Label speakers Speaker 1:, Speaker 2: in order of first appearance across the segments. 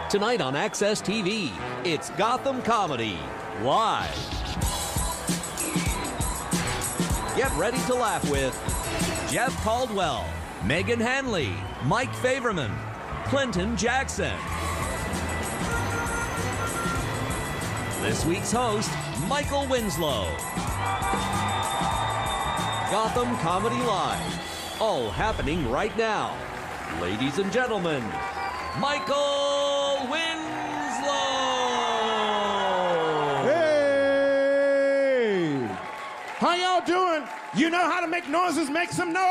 Speaker 1: Tonight on Access TV, it's Gotham Comedy Live. Get ready to laugh with Jeff Caldwell, Megan Hanley, Mike Favorman, Clinton Jackson. This week's host, Michael Winslow. Gotham Comedy Live, all happening right now. Ladies and gentlemen, Michael Winslow!
Speaker 2: Hey! How y'all doing? You know how to make noises, make some noise!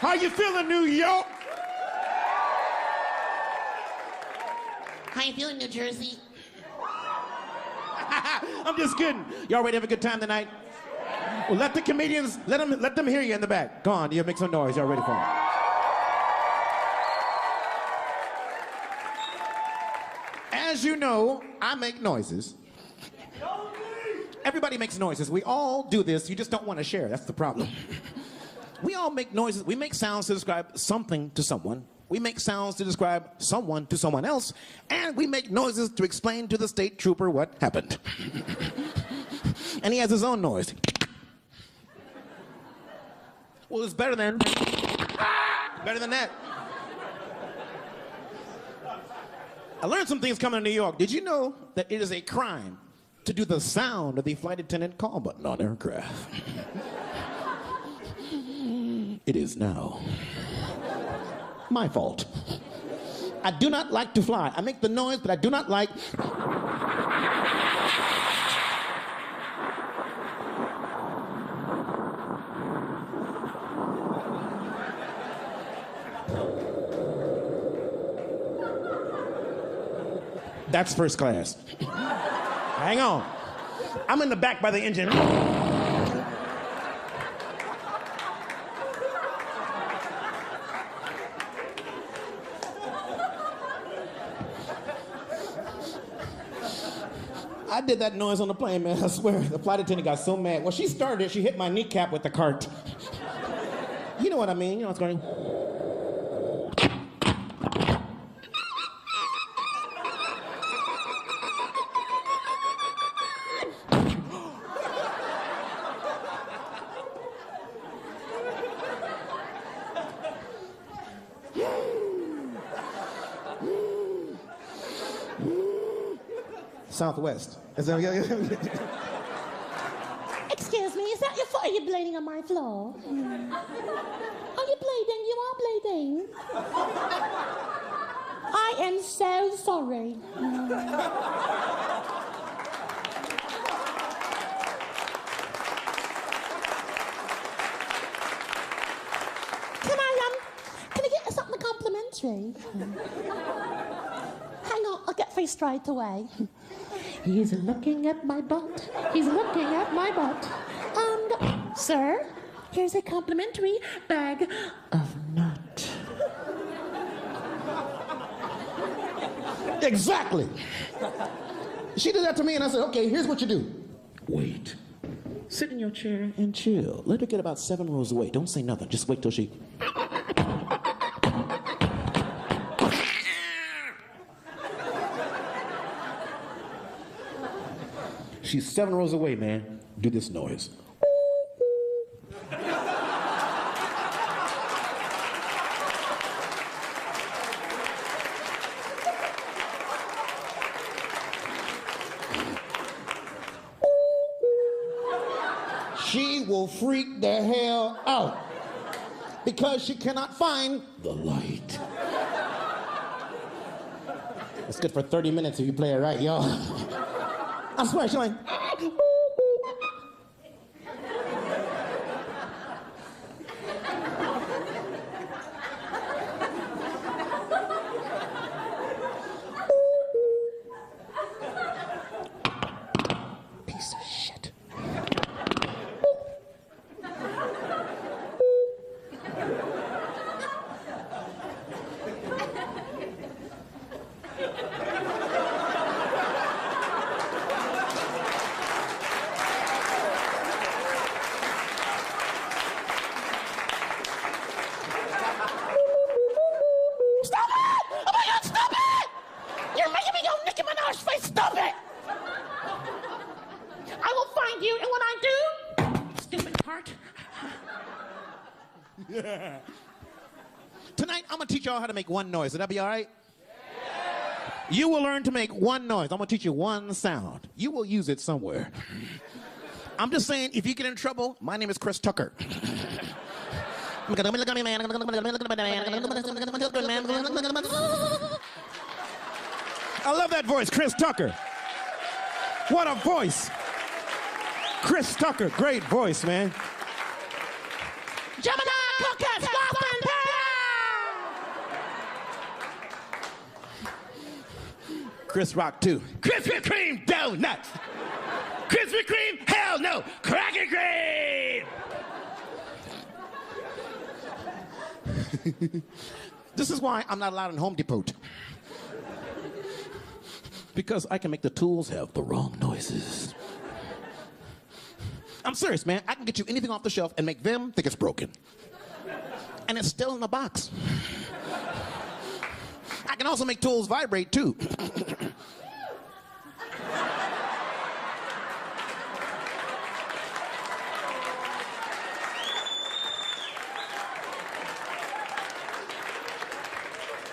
Speaker 2: How you feeling, New York?
Speaker 3: How you feeling, New Jersey?
Speaker 2: I'm just kidding. Y'all ready to have a good time tonight? Well, let the comedians, let them hear you in the back. Go on, you make some noise. Y'all ready for it? As you know, I make noises. Everybody makes noises. We all do this. You just don't want to share. That's the problem. We all make noises. We make sounds to describe something to someone. We make sounds to describe someone to someone else. And we make noises to explain to the state trooper what happened. And he has his own noise. Well, it's better than that. I learned some things coming to New York. Did you know that it is a crime to do the sound of the flight attendant call button on aircraft? It is now my fault. I do not like to fly. I make the noise, but I do not like. That's first class. Hang on. I'm in the back by the engine. I did that noise on the plane, man. I swear. The flight attendant got so mad. Well, she started it. She hit my kneecap with the cart. You know what I mean? You know what's going on? Southwest.
Speaker 3: Excuse me, is that your foot? Are you bleeding on my floor? Are you bleeding? You are bleeding. I am so sorry. Can I get something complimentary? Hang on, I'll get free straight away. He's looking at my butt. He's looking at my butt. Sir, here's a complimentary bag of nut.
Speaker 2: Exactly. She did that to me, and I said, okay, here's what you do. Wait. Sit in your chair and chill. Let her get about 7 rows away. Don't say nothing. Just wait till she... She's 7 rows away, man. Do this noise. She will freak the hell out because she cannot find the light. It's good for 30 minutes if you play it right, y'all. I swear, she's like... Piece of shit. Tonight, I'm gonna teach y'all how to make one noise. Would that be all right? You will learn to make one noise. I'm gonna teach you one sound. You will use it somewhere. I'm just saying, if you get in trouble, my name is Chris Tucker. I love that voice, Chris Tucker. What a voice. Chris Tucker, great voice, man.
Speaker 3: Gemini Cookers, Gotham,
Speaker 2: Chris Rock, too.
Speaker 4: Krispy Kreme donuts. Krispy Kreme, hell no. Cracker Kreme.
Speaker 2: This is why I'm not allowed in Home Depot. Because I can make the tools have the wrong noises. I'm serious, man. I can get you anything off the shelf and make them think it's broken. And it's still in the box. I can also make tools vibrate, too.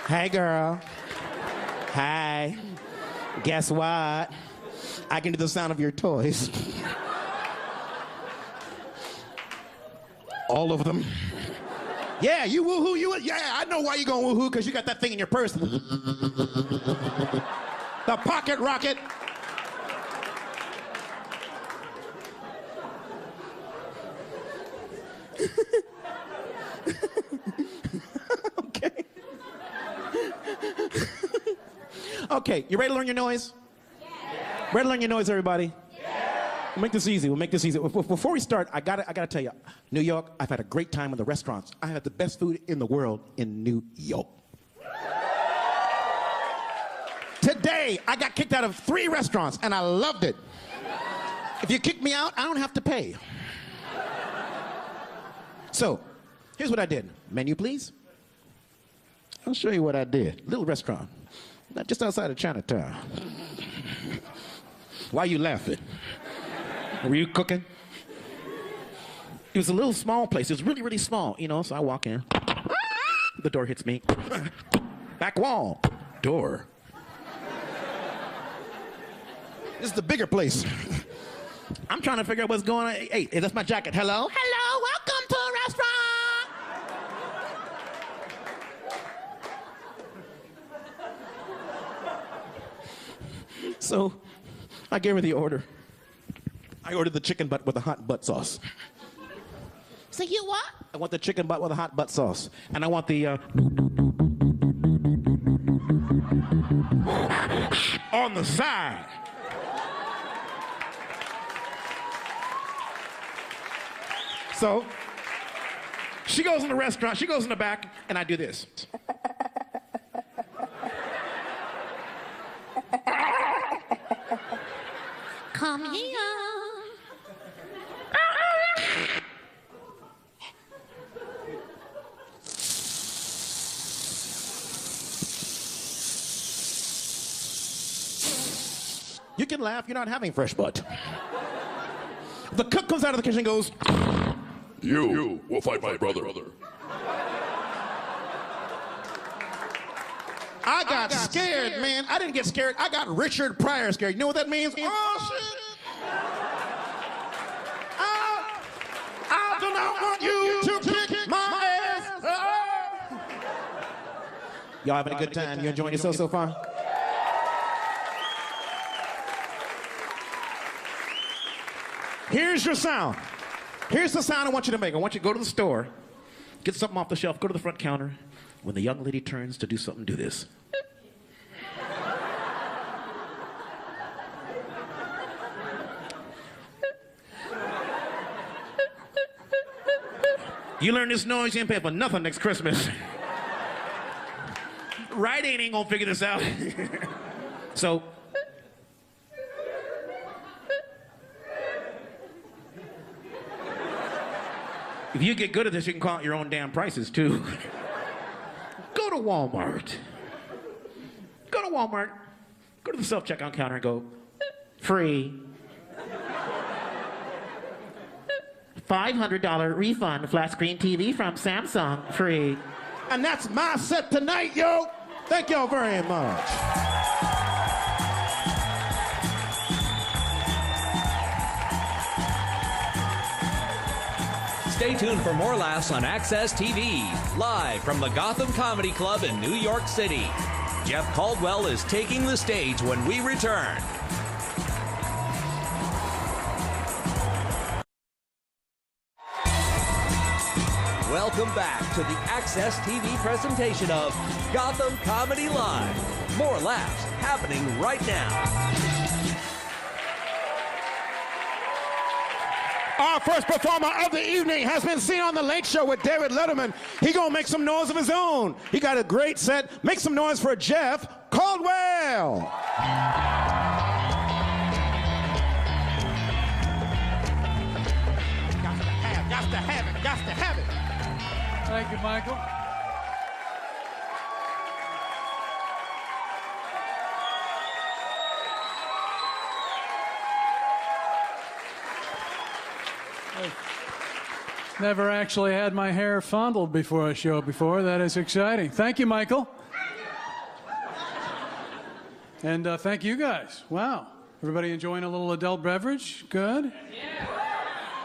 Speaker 2: Hey, girl. Hi. Guess what? I can do the sound of your toys. All of them. Yeah, you woohoo, yeah, I know why you're going woohoo, because you got that thing in your purse. The pocket rocket. Okay. Okay, you ready to learn your noise? Yeah. Ready to learn your noise, everybody? We'll make this easy. We'll make this easy. Before we start, I gotta tell you, New York, I've had a great time in the restaurants. I had the best food in the world in New York. Today, I got kicked out of 3 restaurants, and I loved it. If you kick me out, I don't have to pay. So, here's what I did. Menu, please. I'll show you what I did. Little restaurant, not just outside of Chinatown. Why are you laughing? Were you cooking? It was a little small place. It was really, really small, you know, so I walk in. The door hits me. Back wall. Door. This is the bigger place. I'm trying to figure out what's going on. Hey, that's my jacket. Hello?
Speaker 3: Hello, welcome to a restaurant.
Speaker 2: So, I gave her the order. I ordered the chicken butt with a hot butt sauce.
Speaker 3: So you what?
Speaker 2: I want the chicken butt with a hot butt sauce. And I want the, on the side. So, she goes in the restaurant, she goes in the back, and I do this.
Speaker 3: Come here.
Speaker 2: You can laugh, you're not having fresh butt. The cook comes out of the kitchen and goes,
Speaker 4: You will fight my brother.
Speaker 2: I got scared, man. I didn't get scared. I got Richard Pryor scared. You know what that means? Oh, shit. I do not want you to kick my ass. Y'all having a good time? You enjoying yourself so far? Here's your sound. Here's the sound I want you to make. I want you to go to the store, get something off the shelf, go to the front counter. When the young lady turns to do something, do this. You learn this noise, you ain't pay for nothing next Christmas. Rite Aid ain't gonna figure this out. So, if you get good at this, you can call it your own damn prices, too. Go to Walmart. Go to Walmart. Go to the self-checkout counter and go, free.
Speaker 3: $500 refund flat screen TV from Samsung free.
Speaker 2: And that's my set tonight, yo. Thank y'all very much.
Speaker 1: Stay tuned for more laughs on Access TV, live from the Gotham Comedy Club in New York City. Jeff Caldwell is taking the stage when we return. Welcome back to the Access TV presentation of Gotham Comedy Live. More laughs happening right now.
Speaker 2: Our first performer of the evening has been seen on The Late Show with David Letterman. He gonna make some noise of his own. He got a great set. Make some noise for Jeff Caldwell. Got to have it.
Speaker 5: Thank you, Michael. I've never actually had my hair fondled before a show before. That is exciting. Thank you, Michael. And thank you guys. Wow. Everybody enjoying a little adult beverage? Good?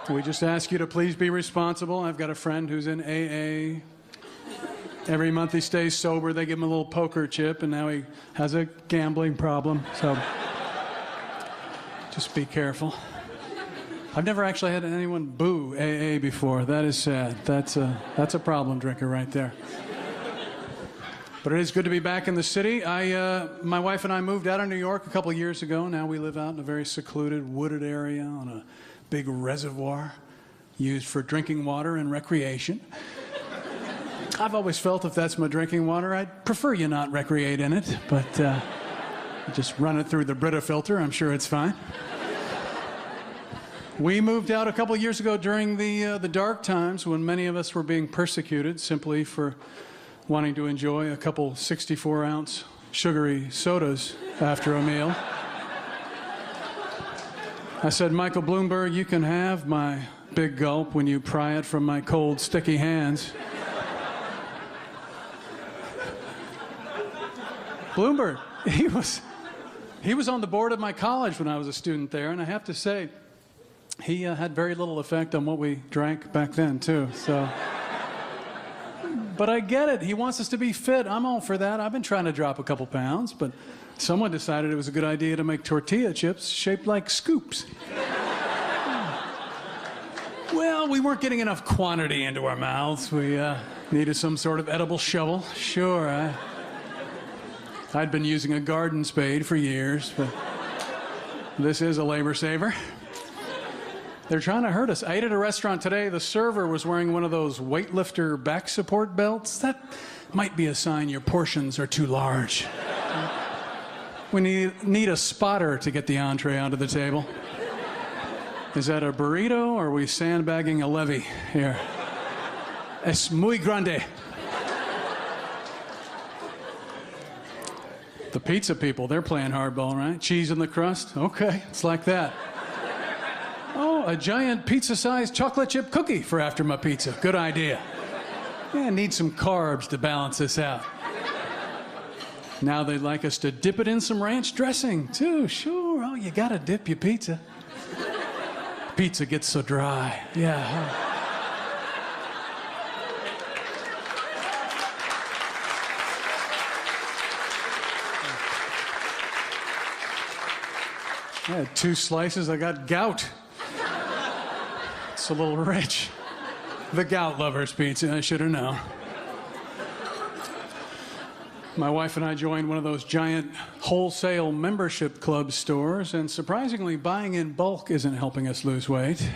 Speaker 5: We just ask you to please be responsible. I've got a friend who's in AA. Every month he stays sober. They give him a little poker chip, and now he has a gambling problem. So just be careful. I've never actually had anyone boo AA before. That is sad. That's a problem drinker right there. But it is good to be back in the city. My wife and I moved out of New York a couple of years ago. Now we live out in a very secluded, wooded area on a big reservoir used for drinking water and recreation. I've always felt if that's my drinking water, I'd prefer you not recreate in it, but just run it through the Brita filter. I'm sure it's fine. We moved out a couple of years ago during the dark times when many of us were being persecuted simply for wanting to enjoy a couple 64-ounce sugary sodas after a meal. I said, Michael Bloomberg, you can have my big gulp when you pry it from my cold, sticky hands. Bloomberg, he was on the board of my college when I was a student there, and I have to say, he had very little effect on what we drank back then, too. So, but I get it. He wants us to be fit. I'm all for that. I've been trying to drop a couple pounds, but someone decided it was a good idea to make tortilla chips shaped like scoops. Well, we weren't getting enough quantity into our mouths. We needed some sort of edible shovel. Sure, I'd been using a garden spade for years, but this is a labor saver. They're trying to hurt us. I ate at a restaurant today. The server was wearing one of those weightlifter back support belts. That might be a sign your portions are too large. We need a spotter to get the entree onto the table. Is that a burrito, or are we sandbagging a levy here? Es muy grande. The pizza people, they're playing hardball, right? Cheese in the crust? Okay, it's like that. Oh, a giant pizza-sized chocolate chip cookie for after my pizza. Good idea. Yeah, need some carbs to balance this out. Now they'd like us to dip it in some ranch dressing, too. Sure, oh, you gotta dip your pizza. Pizza gets so dry. Yeah. I had 2 slices. I got gout. It's a little rich. The gout lover's pizza, I should have known. My wife and I joined one of those giant wholesale membership club stores, and surprisingly, buying in bulk isn't helping us lose weight.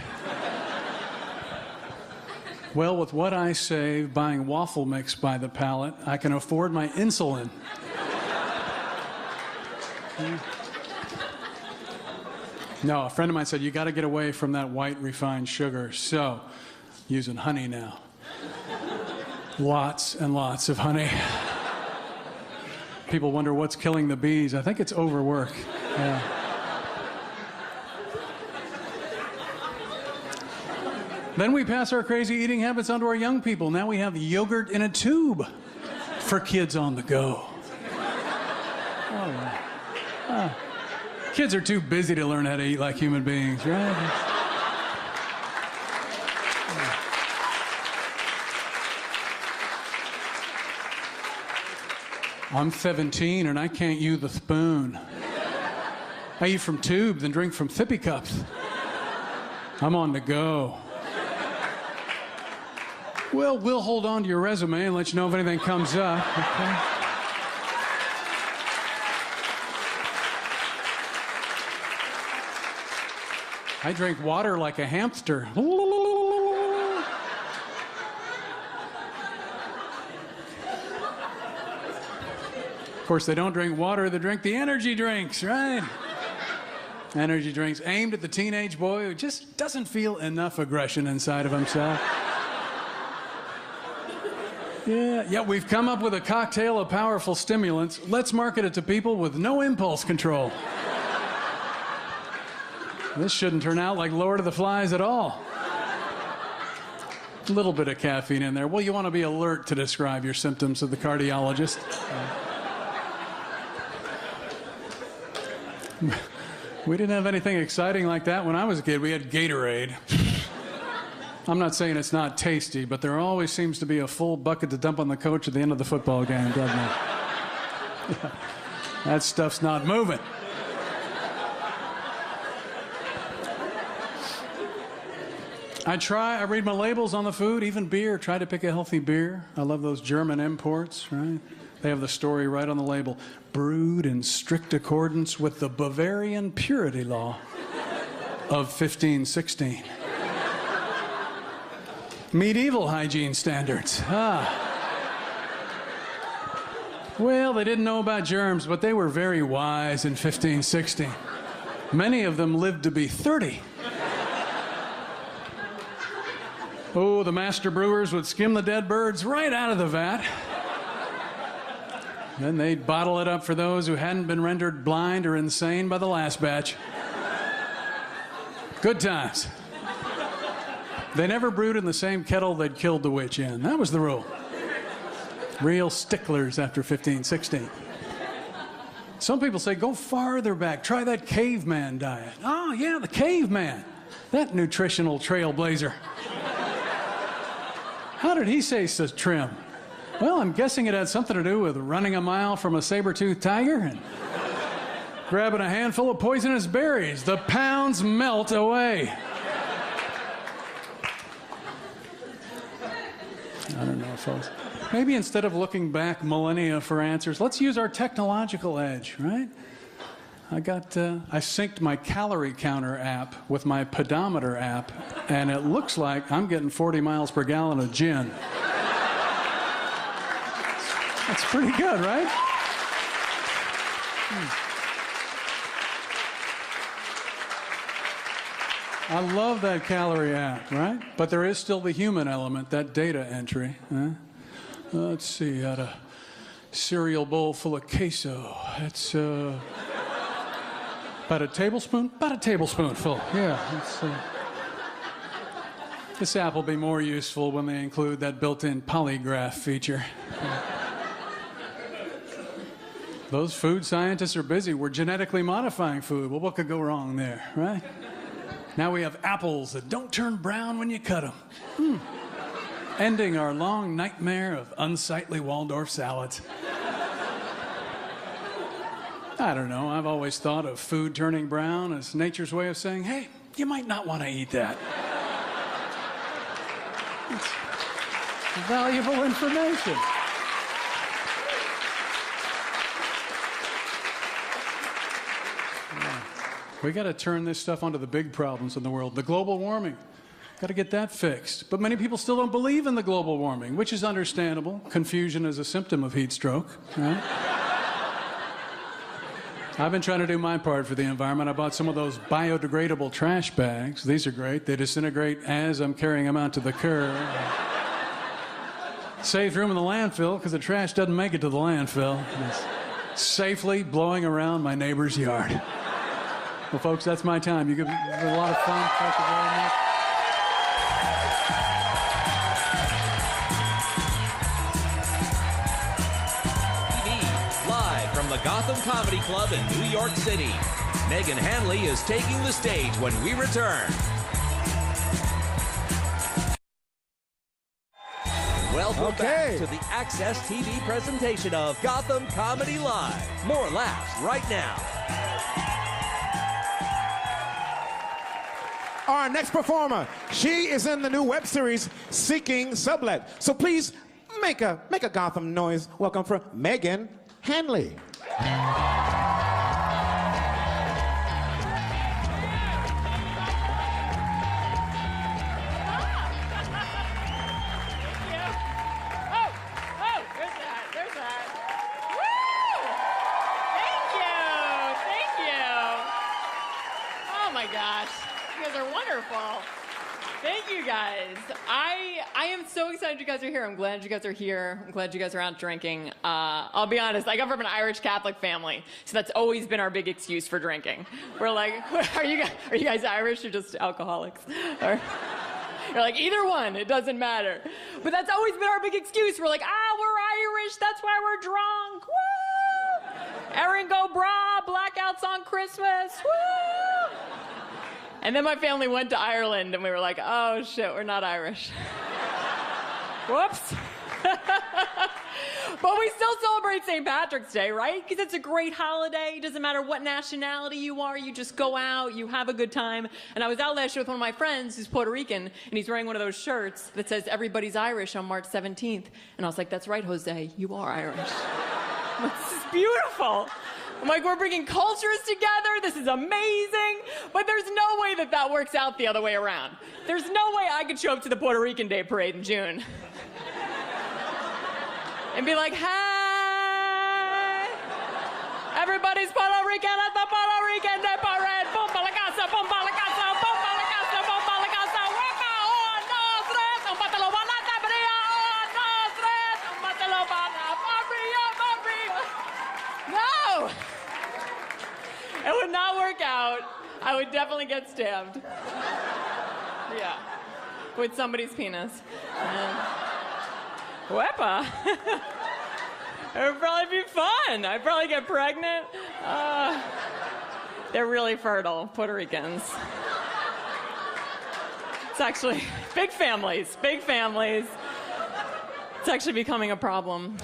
Speaker 5: Well, with what I save buying waffle mix by the pallet, I can afford my insulin. No, a friend of mine said, you got to get away from that white refined sugar. So, using honey now. Lots and lots of honey. People wonder what's killing the bees. I think it's overwork. Yeah. Then we pass our crazy eating habits on to our young people. Now we have yogurt in a tube for kids on the go. Kids are too busy to learn how to eat like human beings, right? I'm 17 and I can't use the spoon. I eat from tubes and drink from sippy cups. I'm on the go. Well, we'll hold on to your resume and let you know if anything comes up, okay? I drink water like a hamster. Of course, they don't drink water, they drink the energy drinks, right? Energy drinks aimed at the teenage boy who just doesn't feel enough aggression inside of himself. Yeah, we've come up with a cocktail of powerful stimulants. Let's market it to people with no impulse control. This shouldn't turn out like Lord of the Flies at all. A little bit of caffeine in there. Well, you want to be alert to describe your symptoms to the cardiologist. We didn't have anything exciting like that when I was a kid. We had Gatorade. I'm not saying it's not tasty, but there always seems to be a full bucket to dump on the coach at the end of the football game, doesn't it? That stuff's not moving. I read my labels on the food, even beer. Try to pick a healthy beer. I love those German imports, right? They have the story right on the label. Brewed in strict accordance with the Bavarian purity law of 1516. Medieval hygiene standards. Well, they didn't know about germs, but they were very wise in 1516. Many of them lived to be 30. Oh, the master brewers would skim the dead birds right out of the vat. Then they'd bottle it up for those who hadn't been rendered blind or insane by the last batch. Good times. They never brewed in the same kettle they'd killed the witch in. That was the rule. Real sticklers after 1516. Some people say, go farther back. Try that caveman diet. Oh, yeah, the caveman. That nutritional trailblazer. How did he stay so trim? Well, I'm guessing it had something to do with running a mile from a saber-toothed tiger and grabbing a handful of poisonous berries. The pounds melt away. I don't know, folks. Maybe instead of looking back millennia for answers, let's use our technological edge, right? I synced my calorie counter app with my pedometer app, and it looks like I'm getting 40 miles per gallon of gin. That's pretty good, right? I love that calorie app, right? But there is still the human element, that data entry. Huh? Let's see, I had a cereal bowl full of queso. It's about a tablespoon? About a tablespoonful, yeah. This app will be more useful when they include that built-in polygraph feature. Those food scientists are busy. We're genetically modifying food. Well, what could go wrong there, right? Now we have apples that don't turn brown when you cut them. Ending our long nightmare of unsightly Waldorf salads. I don't know. I've always thought of food turning brown as nature's way of saying, hey, you might not want to eat that. It's valuable information. We got to turn this stuff onto the big problems in the world. The global warming. Got to get that fixed. But many people still don't believe in the global warming, which is understandable. Confusion is a symptom of heat stroke, right? I've been trying to do my part for the environment. I bought some of those biodegradable trash bags. These are great. They disintegrate as I'm carrying them out to the curb. Saves room in the landfill because the trash doesn't make it to the landfill. It's safely blowing around my neighbor's yard. Well, folks, that's my time. You give me a lot of fun. Thank you very much.
Speaker 1: the Gotham Comedy Club in New York City. Megan Hanley is taking the stage when we return. Welcome back to the Access TV presentation of Gotham Comedy Live. More laughs right now.
Speaker 2: Our next performer, she is in the new web series Seeking Sublet. So please make a Gotham noise. Welcome for Megan Hanley.
Speaker 6: Thank you guys. I am so excited you guys are here. I'm glad you guys are here. I'm glad you guys are out drinking. I'll be honest, I come from an Irish Catholic family, so that's always been our big excuse for drinking. We're like, are you guys Irish or just alcoholics? Or, you're like, either one, it doesn't matter. But that's always been our big excuse. We're like, we're Irish, that's why we're drunk. Woo! Eringo Bra, blackouts on Christmas. Woo! And then my family went to Ireland, and we were like, oh, shit, we're not Irish. Whoops. But we still celebrate St. Patrick's Day, right? Because it's a great holiday. It doesn't matter what nationality you are. You just go out, you have a good time. And I was out last year with one of my friends who's Puerto Rican, and he's wearing one of those shirts that says, everybody's Irish on March 17th. And I was like, that's right, Jose, you are Irish. I'm like, this is beautiful. I'm like, we're bringing cultures together. This is amazing. But there's no way that that works out the other way around. There's no way I could show up to the Puerto Rican Day Parade in June and be like, hey, everybody's Puerto Rican at the Puerto Rican Day Parade. Boom, pa la casa, boom, pa la casa, boom, pa la casa, boom, pa la casa. Wepa, un, dos, tres, un patelo banata, bria, un, dos, tres, un patelo banata, bria, bria. No! It would not work out. I would definitely get stabbed. Yeah. With somebody's penis. Wepa. It would probably be fun. I'd probably get pregnant. They're really fertile, Puerto Ricans. It's actually big families, big families. It's actually becoming a problem.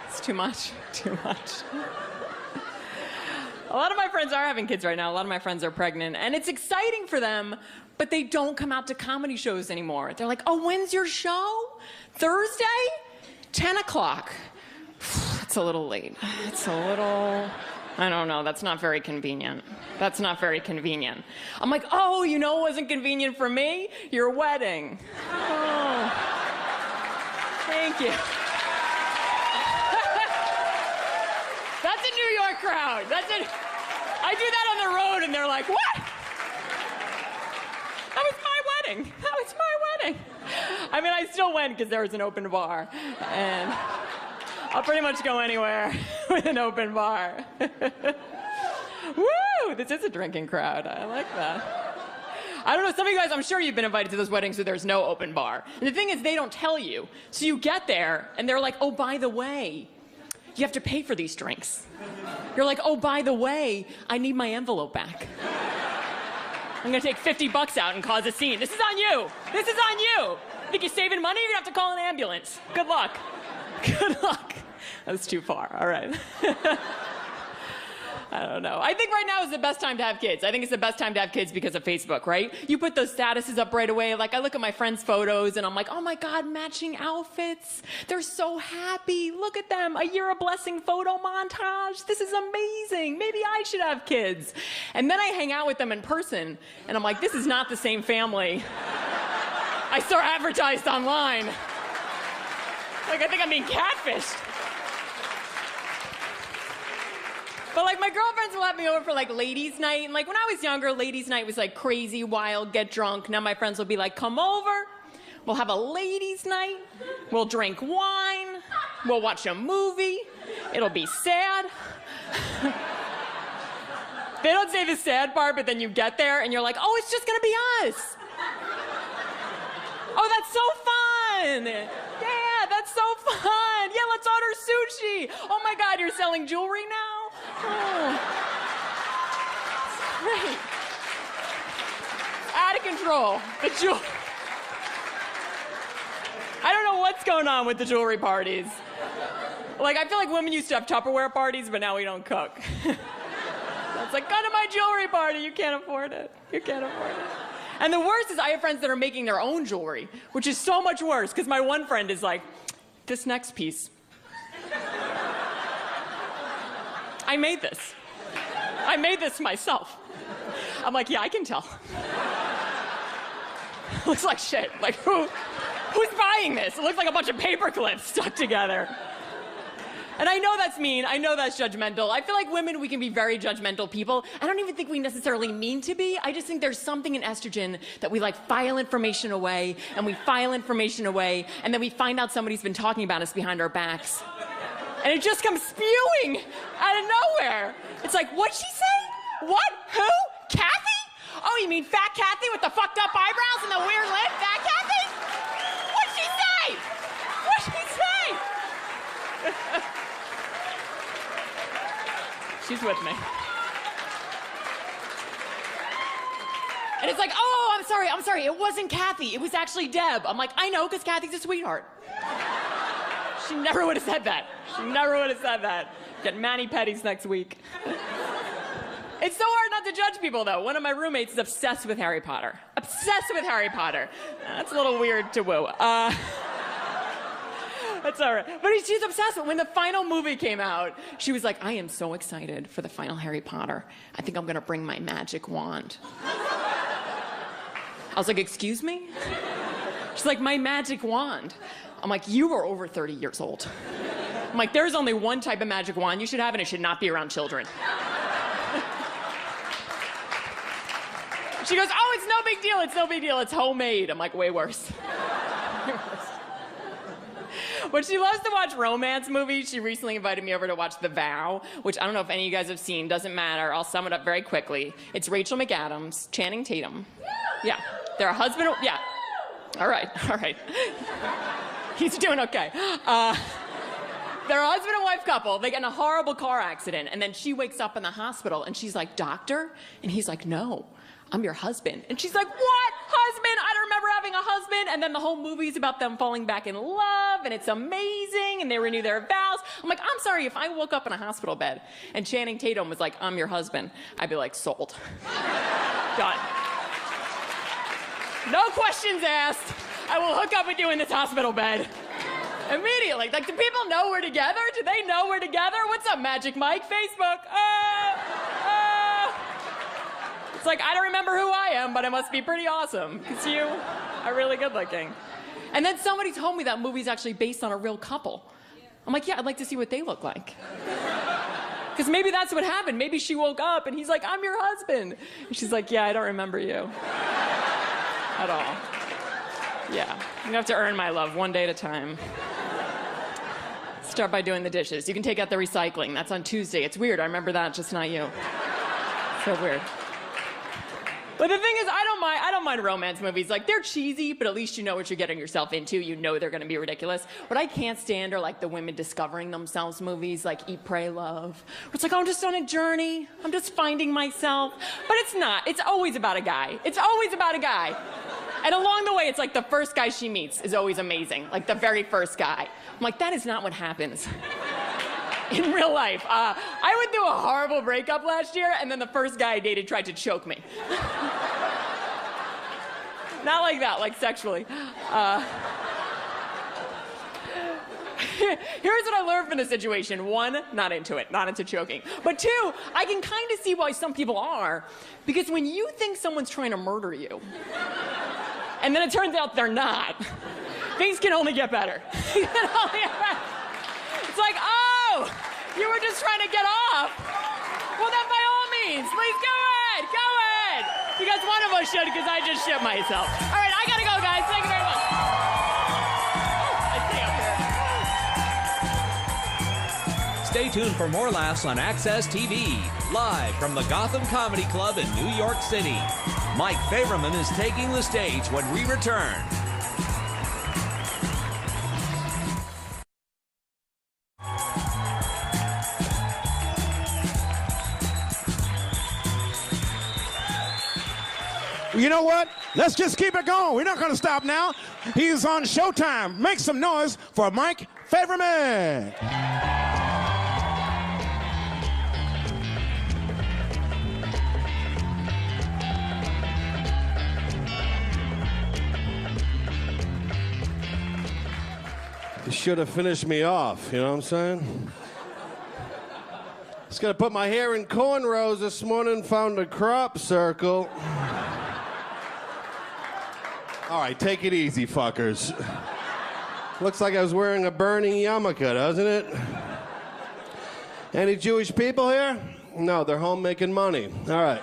Speaker 6: It's too much, too much. A lot of my friends are having kids right now. A lot of my friends are pregnant, and it's exciting for them, but they don't come out to comedy shows anymore. They're like, oh, when's your show? Thursday? 10 o'clock. It's a little late. It's a little, I don't know, that's not very convenient. That's not very convenient. I'm like, oh, you know what wasn't convenient for me? Your wedding. Oh, thank you. That's a New York crowd. I do that on the road, and they're like, what? That was my wedding. That was my wedding. I mean, I still went because there was an open bar. And I'll pretty much go anywhere with an open bar. Woo! This is a drinking crowd. I like that. I don't know, some of you guys, I'm sure you've been invited to those weddings where there's no open bar. And the thing is, they don't tell you. So you get there, and they're like, oh, by the way, you have to pay for these drinks. You're like, oh, by the way, I need my envelope back. I'm gonna take $50 out and cause a scene. This is on you. This is on you. Think you're saving money? You're gonna have to call an ambulance. Good luck. Good luck. That's too far. All right. I don't know. I think right now is the best time to have kids. I think it's the best time to have kids because of Facebook, right? You put those statuses up right away. Like, I look at my friends' photos, and I'm like, oh my God, matching outfits. They're so happy. Look at them. A year of blessing photo montage. This is amazing. Maybe I should have kids. And then I hang out with them in person, and I'm like, this is not the same family I saw advertised online. Like, I think I'm being catfished. But like, my girlfriends will have me over for like ladies' night. And like, when I was younger, ladies' night was like crazy, wild, get drunk. Now my friends will be like, come over. We'll have a ladies' night. We'll drink wine. We'll watch a movie. It'll be sad. They don't say the sad part, but then you get there and you're like, oh, it's just gonna be us. Oh, that's so fun. Yeah, that's so fun. Yeah, let's order sushi. crazy. Oh my God, you're selling jewelry now? Oh. Great. Out of control. The jewelry. I don't know what's going on with the jewelry parties. Like, I feel like women used to have Tupperware parties, but now we don't cook. It's like, go to my jewelry party. You can't afford it. You can't afford it. And the worst is I have friends that are making their own jewelry, which is so much worse, because my one friend is like, this next piece. I made this. I made this myself. I'm like, yeah, I can tell. Looks like shit. Like, who's buying this? It looks like a bunch of paper clips stuck together. And I know that's mean. I know that's judgmental. I feel like women, we can be very judgmental people. I don't even think we necessarily mean to be. I just think there's something in estrogen that we like file information away, and we file information away, and then we find out somebody's been talking about us behind our backs. And it just comes spewing out of nowhere. It's like, what'd she say? What? Who? Kathy? Oh, you mean Fat Kathy with the fucked up eyebrows and the weird lip? Fat Kathy? What'd she say? What'd she say? She's with me. And it's like, oh, I'm sorry. It wasn't Kathy. It was actually Deb. I'm like, I know, because Kathy's a sweetheart. She never would have said that. She never would have said that. Get mani-pedis next week. It's so hard not to judge people, though. One of my roommates is obsessed with Harry Potter. Obsessed with Harry Potter. That's a little weird to woo. That's all right. But she's obsessed. When the final movie came out, she was like, I am so excited for the final Harry Potter. I think I'm going to bring my magic wand. I was like, excuse me? She's like, my magic wand. I'm like, you are over 30 years old. I'm like, there's only one type of magic wand you should have, and it should not be around children. She goes, oh, it's no big deal. It's no big deal. It's homemade. I'm like, way worse. Way worse. But she loves to watch romance movies. She recently invited me over to watch The Vow, which I don't know if any of you guys have seen. Doesn't matter. I'll sum it up very quickly. It's Rachel McAdams, Channing Tatum. Yeah. They're a husband. Yeah. All right. He's doing okay. They're a husband and wife couple. They get in a horrible car accident, and then she wakes up in the hospital, and she's like, doctor? And he's like, no, I'm your husband. And she's like, what? Husband? I don't remember having a husband. And then the whole movie's about them falling back in love, and it's amazing, and they renew their vows. I'm like, I'm sorry, if I woke up in a hospital bed and Channing Tatum was like, I'm your husband, I'd be like, sold. Done. No questions asked. I will hook up with you in this hospital bed. Immediately. Like, do people know we're together? Do they know we're together? What's up, Magic Mike? Facebook. It's like, I don't remember who I am, but it must be pretty awesome, because you are really good looking. And then somebody told me that movie's actually based on a real couple. I'm like, yeah, I'd like to see what they look like. Because maybe that's what happened. Maybe she woke up and he's like, I'm your husband. And she's like, yeah, I don't remember you at all. Yeah, you have to earn my love one day at a time. Start by doing the dishes. You can take out the recycling. That's on Tuesday. It's weird. I remember that, just not you. So weird. But the thing is, I don't mind romance movies. Like, they're cheesy, but at least you know what you're getting yourself into. You know they're going to be ridiculous. What I can't stand are, like, the women discovering themselves movies, like Eat, Pray, Love. Where it's like, oh, I'm just on a journey. I'm just finding myself. But it's not. It's always about a guy. It's always about a guy. And along the way, it's like the first guy she meets is always amazing. Like, the very first guy. I'm like, that is not what happens in real life. I went through a horrible breakup last year, and then the first guy I dated tried to choke me. Not like that, like sexually. Here's what I learned from the situation. One, not into it, not into choking. But two, I can kind of see why some people are, because when you think someone's trying to murder you, and then it turns out they're not, things can only get better. It's like, oh, you were just trying to get off. Well, then by all means, please go ahead, go ahead. Because one of us should, because I just shit myself. All right, I gotta go, guys. Thank you very much. I stay up here.
Speaker 1: Stay tuned for more laughs on Access TV, live from the Gotham Comedy Club in New York City. Mike Favorman is taking the stage when we return.
Speaker 2: You know what? Let's just keep it going. We're not going to stop now. He's on Showtime. Make some noise for Mike Favorman.
Speaker 7: You should have finished me off, you know what I'm saying? I was gonna put my hair in cornrows this morning, found a crop circle. All right, take it easy, fuckers. Looks like I was wearing a burning yarmulke, doesn't it? Any Jewish people here? No, they're home making money. All right.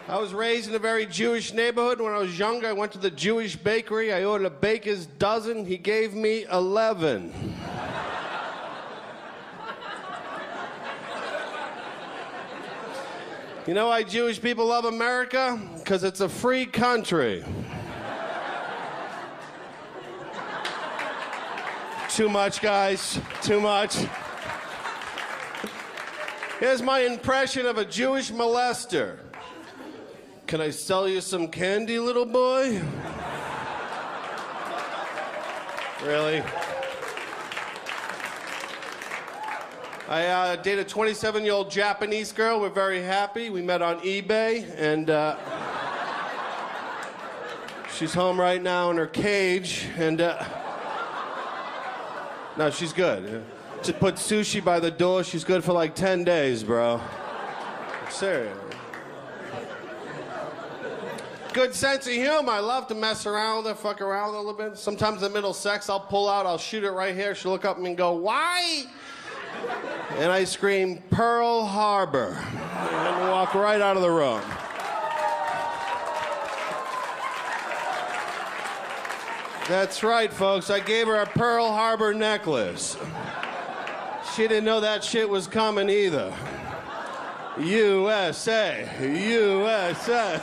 Speaker 7: I was raised in a very Jewish neighborhood. When I was younger, I went to the Jewish bakery. I ordered a baker's dozen. He gave me 11. You know why Jewish people love America? Because it's a free country. Too much, guys. Too much. Here's my impression of a Jewish molester. Can I sell you some candy, little boy? Really? I dated a 27-year-old Japanese girl. We're very happy. We met on eBay, and she's home right now in her cage, and no, she's good. Just put sushi by the door. She's good for like 10 days, bro. I'm serious. Good sense of humor. I love to mess around with her, fuck around a little bit. Sometimes in the middle of sex, I'll pull out, I'll shoot it right here. She'll look up at me and go, "Why?" And I scream, "Pearl Harbor," and walk right out of the room. That's right, folks. I gave her a Pearl Harbor necklace. She didn't know that shit was coming either. USA, USA.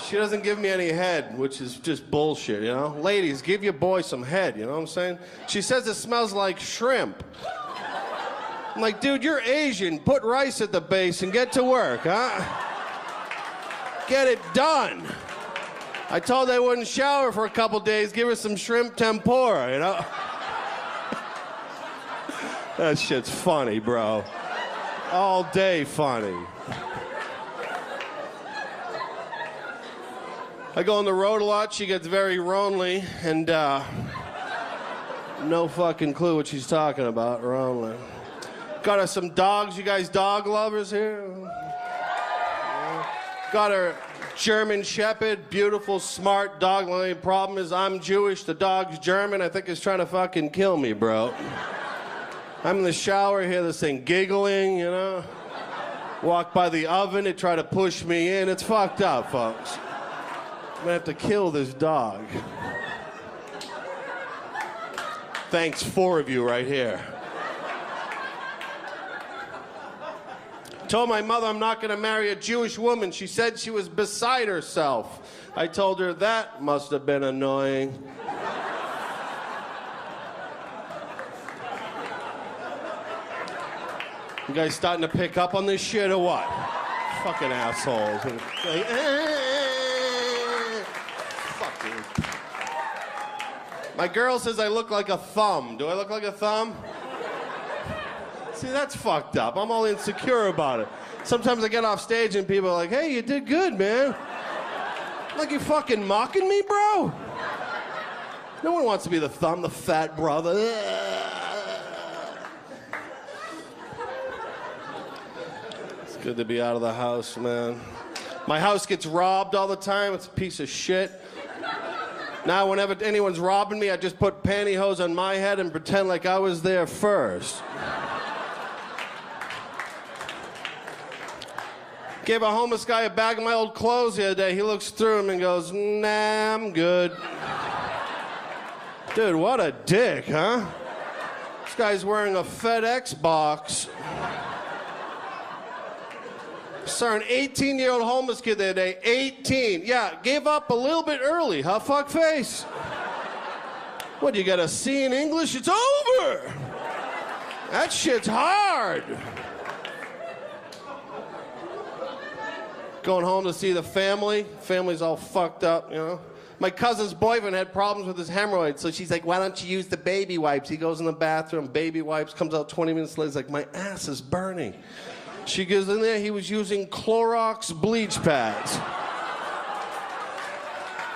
Speaker 7: She doesn't give me any head, which is just bullshit, you know? Ladies, give your boy some head, you know what I'm saying? She says it smells like shrimp. I'm like, dude, you're Asian. Put rice at the base and get to work, huh? Get it done. I told her I wouldn't shower for a couple days. Give her some shrimp tempura, you know? That shit's funny, bro. All day funny. I go on the road a lot. She gets very lonely, and no fucking clue what she's talking about. Lonely. Got her some dogs. You guys dog lovers here? Got her German Shepherd, beautiful, smart dog. The only problem is I'm Jewish. The dog's German. I think he's trying to fucking kill me, bro. I'm in the shower, hear this thing giggling, you know? Walk by the oven, it try to push me in. It's fucked up, folks. I'm gonna have to kill this dog. Thanks, 4 of you right here. Told my mother I'm not gonna marry a Jewish woman. She said she was beside herself. I told her that must have been annoying. You guys starting to pick up on this shit or what? Fucking assholes. Fuck you. My girl says I look like a thumb. Do I look like a thumb? See, that's fucked up. I'm all insecure about it. Sometimes I get off stage and people are like, "Hey, you did good, man." I'm like, you fucking mocking me, bro? No one wants to be the thumb, the fat brother. It's good to be out of the house, man. My house gets robbed all the time. It's a piece of shit. Now, whenever anyone's robbing me, I just put pantyhose on my head and pretend like I was there first. Gave a homeless guy a bag of my old clothes the other day. He looks through them and goes, "Nah, I'm good." Dude, what a dick, huh? This guy's wearing a FedEx box. Saw an 18-year-old homeless kid the other day. 18. Yeah, gave up a little bit early, huh, fuckface? What, you got a C in English? It's over. That shit's hard. Going home to see the family. Family's all fucked up, you know. My cousin's boyfriend had problems with his hemorrhoids, so she's like, why don't you use the baby wipes? He goes in the bathroom, baby wipes, comes out 20 minutes later, he's like, my ass is burning. She goes in there, he was using Clorox bleach pads.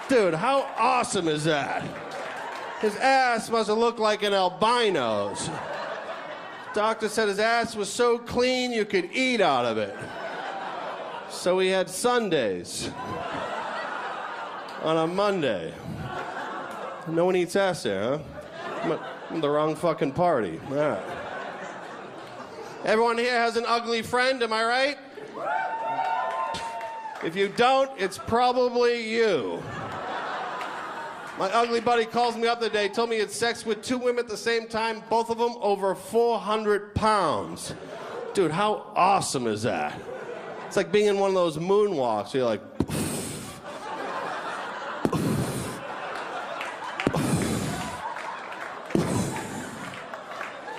Speaker 7: Dude, how awesome is that? His ass must have looked like an albino's. Doctor said his ass was so clean you could eat out of it. So he had Sundays on a Monday. No one eats ass there, huh? I'm at the wrong fucking party. All right. Everyone here has an ugly friend, am I right? If you don't, it's probably you. My ugly buddy calls me up the day, told me he had sex with 2 women at the same time, both of them over 400 pounds. Dude, how awesome is that? It's like being in one of those moonwalks. You're like,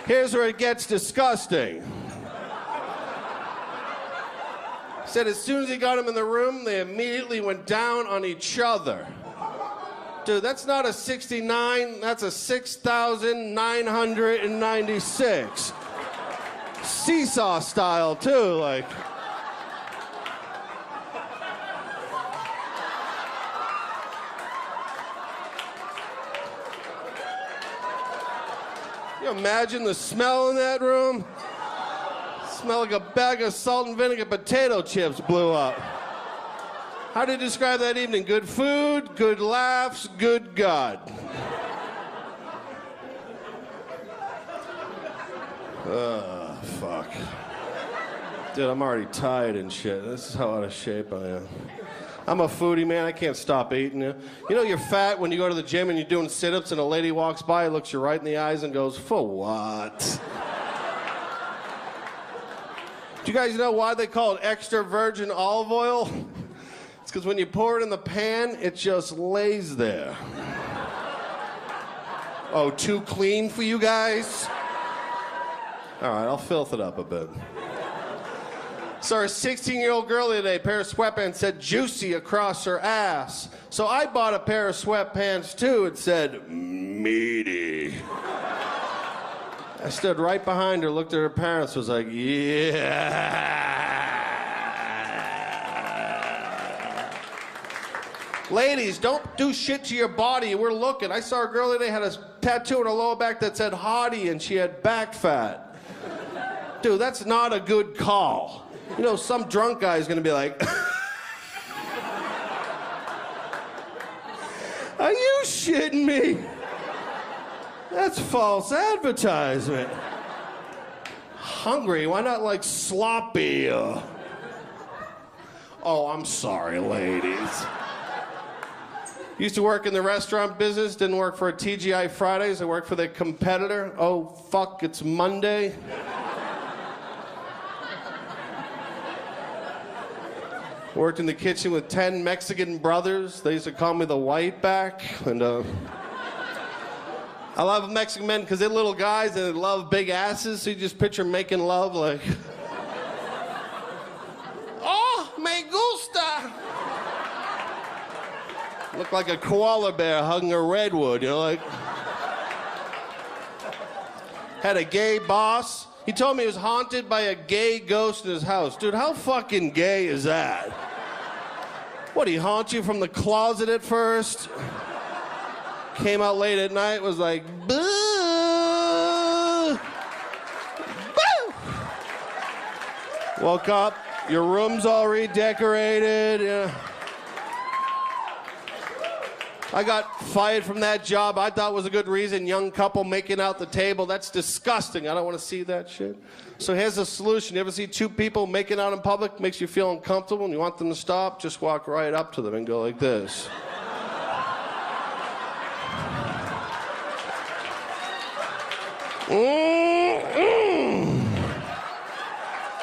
Speaker 7: here's where it gets disgusting. He said as soon as he got him in the room, they immediately went down on each other. Dude, that's not a 69, that's a 6,996. Seesaw style, too, like. You imagine the smell in that room? Smell like a bag of salt and vinegar potato chips blew up. How do you describe that evening? Good food, good laughs, good God. Fuck. Dude, I'm already tired and shit. This is how out of shape I am. I'm a foodie, man. I can't stop eating. You know you're fat when you go to the gym and you're doing sit-ups and a lady walks by, looks you right in the eyes and goes, for what? Do you guys know why they call it extra virgin olive oil? It's because when you pour it in the pan, it just lays there. Oh, too clean for you guys? All right, I'll filth it up a bit. Saw a 16-year-old girl the other day, a pair of sweatpants said juicy across her ass. So I bought a pair of sweatpants too. It said meaty. I stood right behind her, looked at her parents, was like, yeah. Ladies, don't do shit to your body. We're looking. I saw a girl the other day had a tattoo on her lower back that said hottie and she had back fat. Dude, that's not a good call. You know, some drunk guy's gonna be like, are you shitting me? That's false advertisement. Hungry, why not like sloppy? Oh, I'm sorry, ladies. Used to work in the restaurant business, didn't work for a TGI Fridays, I worked for their competitor. Oh, fuck, it's Monday. Worked in the kitchen with 10 Mexican brothers. They used to call me the white back. And I love Mexican men because they're little guys and they love big asses. So you just picture making love like, oh, me gusta. Look like a koala bear hugging a redwood, you know, like. Had a gay boss. He told me he was haunted by a gay ghost in his house. Dude, how fucking gay is that? What, he haunt you from the closet at first? Came out late at night, was like, boo! Boo! Woke up, your room's all redecorated. Yeah. I got fired from that job. I thought was a good reason. Young couple making out the table. That's disgusting. I don't want to see that shit. So here's a solution. You ever see two people making out in public? Makes you feel uncomfortable and you want them to stop? Just walk right up to them and go like this.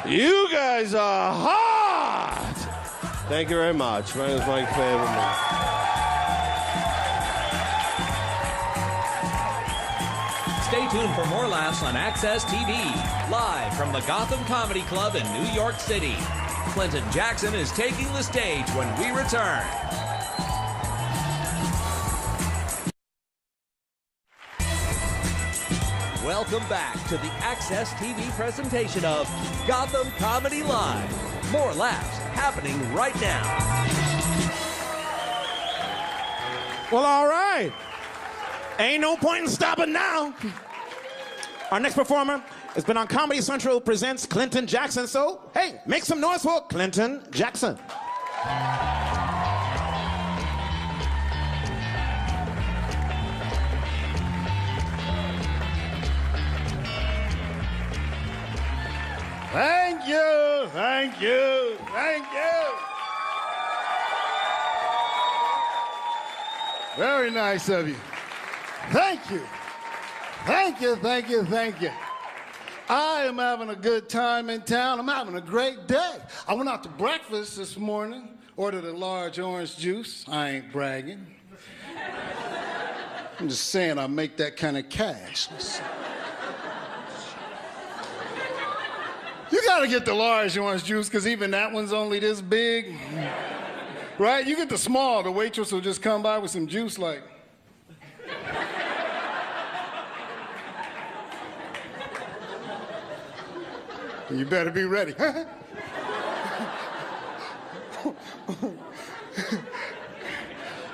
Speaker 7: You guys are hot! Thank you very much. My name is Mike Favorman.
Speaker 1: Stay tuned for more laughs on Access TV, live from the Gotham Comedy Club in New York City. Clinton Jackson is taking the stage when we return. Welcome back to the Access TV presentation of Gotham Comedy Live. More laughs happening right now.
Speaker 2: Well, all right. Ain't no point in stopping now. Our next performer has been on Comedy Central presents Clinton Jackson. So, hey, make some noise for Clinton Jackson.
Speaker 4: Thank you, thank you, thank you. Very nice of you. Thank you. Thank you, thank you, thank you. I am having a good time in town. I'm having a great day. I went out to breakfast this morning, ordered a large orange juice. I ain't bragging. I'm just saying I make that kind of cash. You gotta get the large orange juice because even that one's only this big. Right? You get the small, the waitress will just come by with some juice like. You better be ready.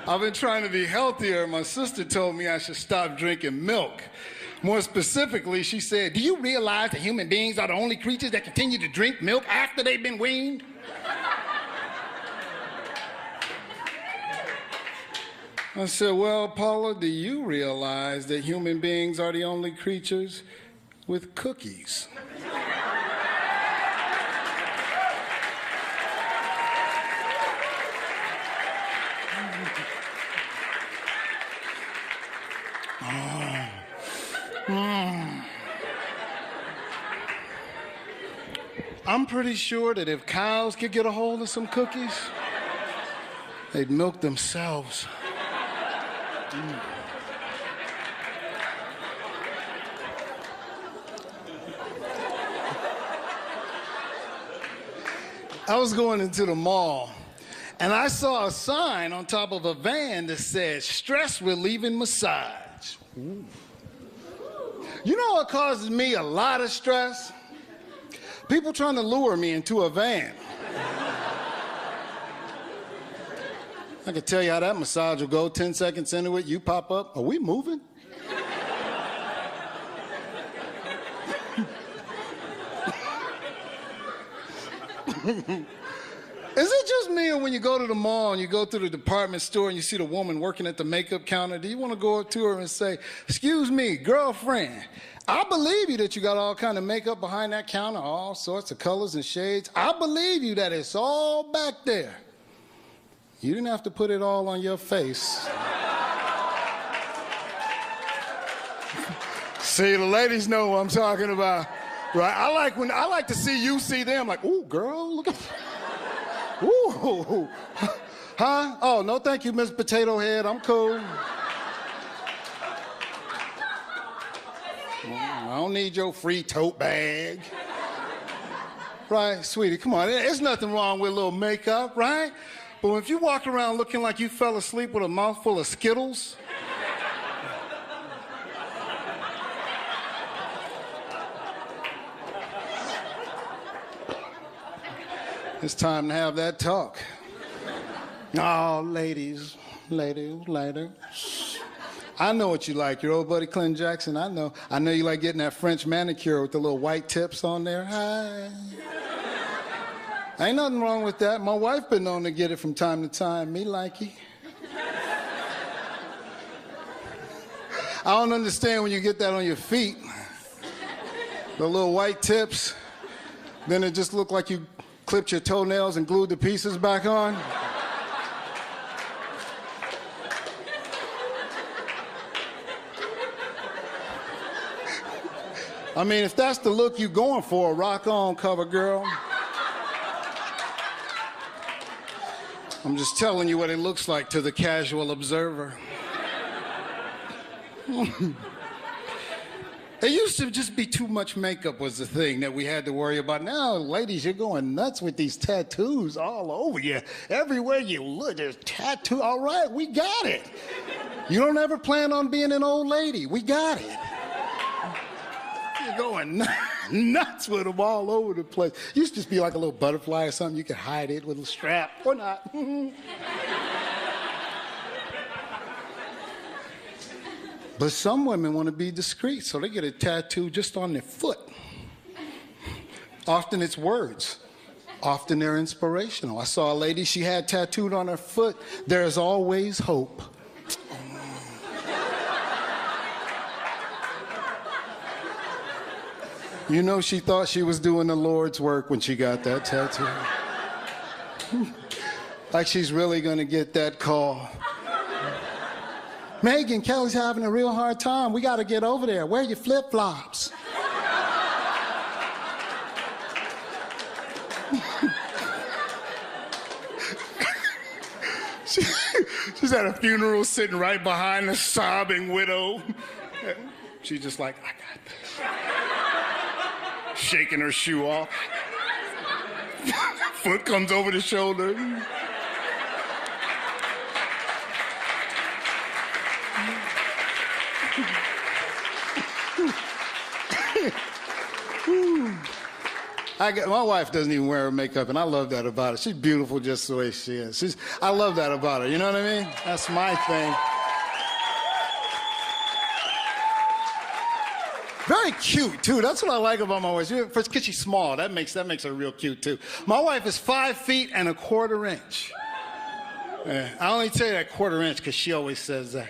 Speaker 4: I've been trying to be healthier. My sister told me I should stop drinking milk. More specifically, she said, do you realize that human beings are the only creatures that continue to drink milk after they've been weaned? I said, well, Paula, do you realize that human beings are the only creatures with cookies? I'm pretty sure that if cows could get a hold of some cookies, they'd milk themselves. I was going into the mall, and I saw a sign on top of a van that said, stress relieving massage. Ooh. You know what causes me a lot of stress? People trying to lure me into a van. I can tell you how that massage will go. 10 seconds into it, you pop up. Are we moving? Is it just me, or when you go to the mall and you go to the department store and you see the woman working at the makeup counter, do you want to go up to her and say, excuse me, girlfriend, I believe you that you got all kind of makeup behind that counter, all sorts of colors and shades. I believe you that it's all back there. You didn't have to put it all on your face. See, the ladies know what I'm talking about, right? I like to see you see them like, ooh, girl, look at, ooh, huh? Oh, no, thank you, Miss Potato Head, I'm cool. I don't need your free tote bag. Right, sweetie, come on, there's nothing wrong with a little makeup, right? But if you walk around looking like you fell asleep with a mouthful of Skittles, it's time to have that talk. Oh, ladies. I know what you like, your old buddy Clinton Jackson, I know. I know you like getting that French manicure with the little white tips on there. Hi. Ain't nothing wrong with that. My wife been known to get it from time to time. Me likey. I don't understand when you get that on your feet. The little white tips. Then it just looked like you clipped your toenails and glued the pieces back on. I mean, if that's the look you going for, rock on, cover girl. I'm just telling you what it looks like to the casual observer. It used to just be too much makeup was the thing that we had to worry about. Now, ladies, you're going nuts with these tattoos all over you. Everywhere you look, there's tattoo. All right, we got it. You don't ever plan on being an old lady. We got it. You're going nuts with them all over the place. Used to just be like a little butterfly or something. You could hide it with a strap or not. But some women want to be discreet, so they get a tattoo just on their foot. Often it's words. Often they're inspirational. I saw a lady, she had tattooed on her foot, "There's always hope." You know, she thought she was doing the Lord's work when she got that tattoo. Like she's really gonna get that call. "Megan, Kelly's having a real hard time. We got to get over there. Wear your flip-flops." She's at a funeral sitting right behind the sobbing widow. She's just like, "I got this." Shaking her shoe off. Foot comes over the shoulder. My wife doesn't even wear her makeup, and I love that about her. She's beautiful just the way she is. I love that about her, you know what I mean? That's my thing. Very cute, too. That's what I like about my wife. First, because she's small. That makes her real cute, too. My wife is 5 feet and 1/4 inch. I only tell you that 1/4 inch because she always says that.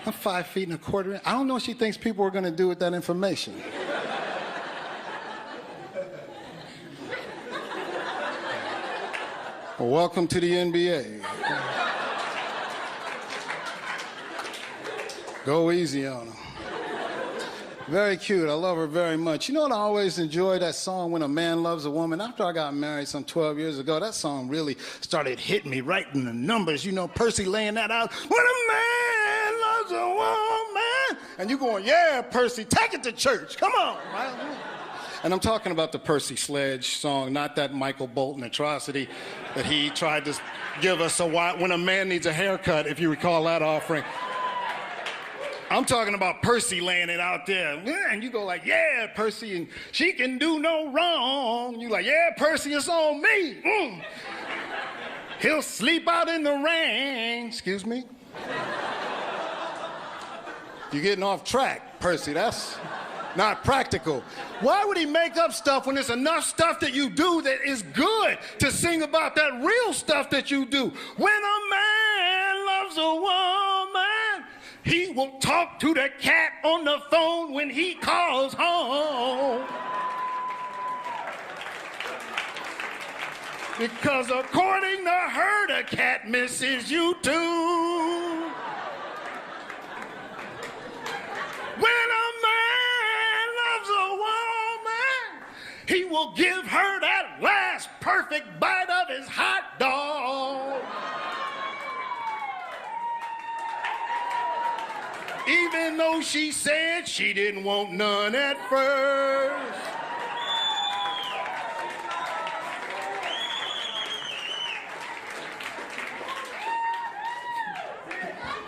Speaker 4: I'm 5 feet and 1/4 inch. I don't know what she thinks people are going to do with that information. Well, welcome to the NBA. Go easy on her. Very cute. I love her very much. You know what I always enjoy? That song, "When a Man Loves a Woman." After I got married some 12 years ago, that song really started hitting me right in the numbers. You know, Percy laying that out. "When a man loves a woman." And you going, "Yeah, Percy, take it to church. Come on." Right? And I'm talking about the Percy Sledge song, not that Michael Bolton atrocity that he tried to give us a while. "When a Man Needs a Haircut," if you recall that offering. I'm talking about Percy laying it out there. And you go like, "Yeah, Percy, and she can do no wrong." You like, "Yeah, Percy, it's on me. He'll sleep out in the rain." Excuse me? You're getting off track, Percy. That's not practical. Why would he make up stuff when there's enough stuff that you do that is good to sing about that real stuff that you do? "When a man loves a woman, he will talk to the cat on the phone when he calls home. Because according to her, the cat misses you too. When a man loves a woman, he will give her that last perfect bite of his hot dog. Even though she said she didn't want none at first.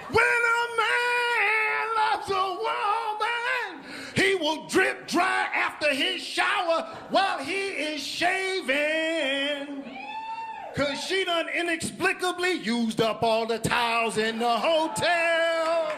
Speaker 4: When a man loves a woman, he will drip dry after his shower while he is shaving. 'Cause she done inexplicably used up all the towels in the hotel.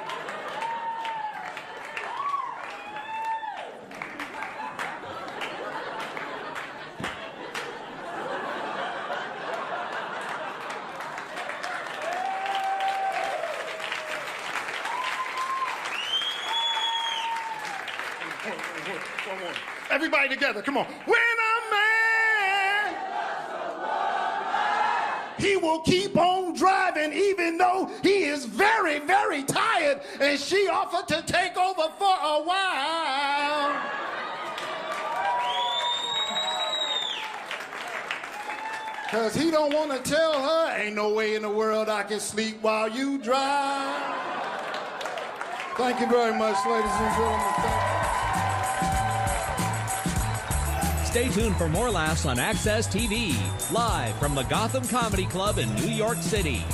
Speaker 4: Everybody together, come on. When a man, he will keep on driving even though he is very, very tired, and she offered to take over for a while. Cause he don't want to tell her, ain't no way in the world I can sleep while you drive. Thank you very much, ladies and gentlemen.
Speaker 1: Stay tuned for more laughs on Access TV, live from the Gotham Comedy Club in New York City.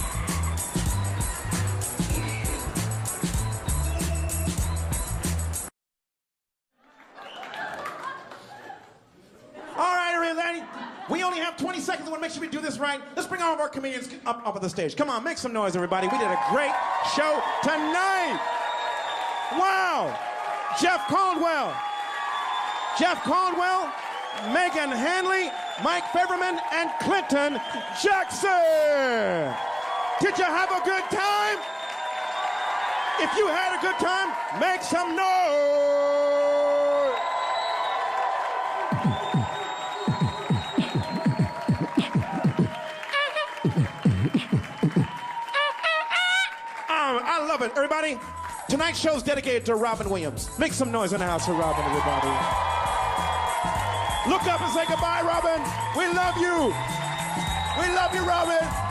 Speaker 2: All right, everybody. We only have 20 seconds. I want to make sure we do this right. Let's bring all of our comedians up on the stage. Come on, make some noise, everybody. We did a great show tonight. Wow. Jeff Caldwell, Megan Hanley, Mike Faberman, and Clinton Jackson. Did you have a good time? If you had a good time, make some noise. I love it. Everybody, tonight's show's dedicated to Robin Williams. Make some noise in the house for Robin, everybody. Look up and say goodbye, Robin. We love you. We love you, Robin.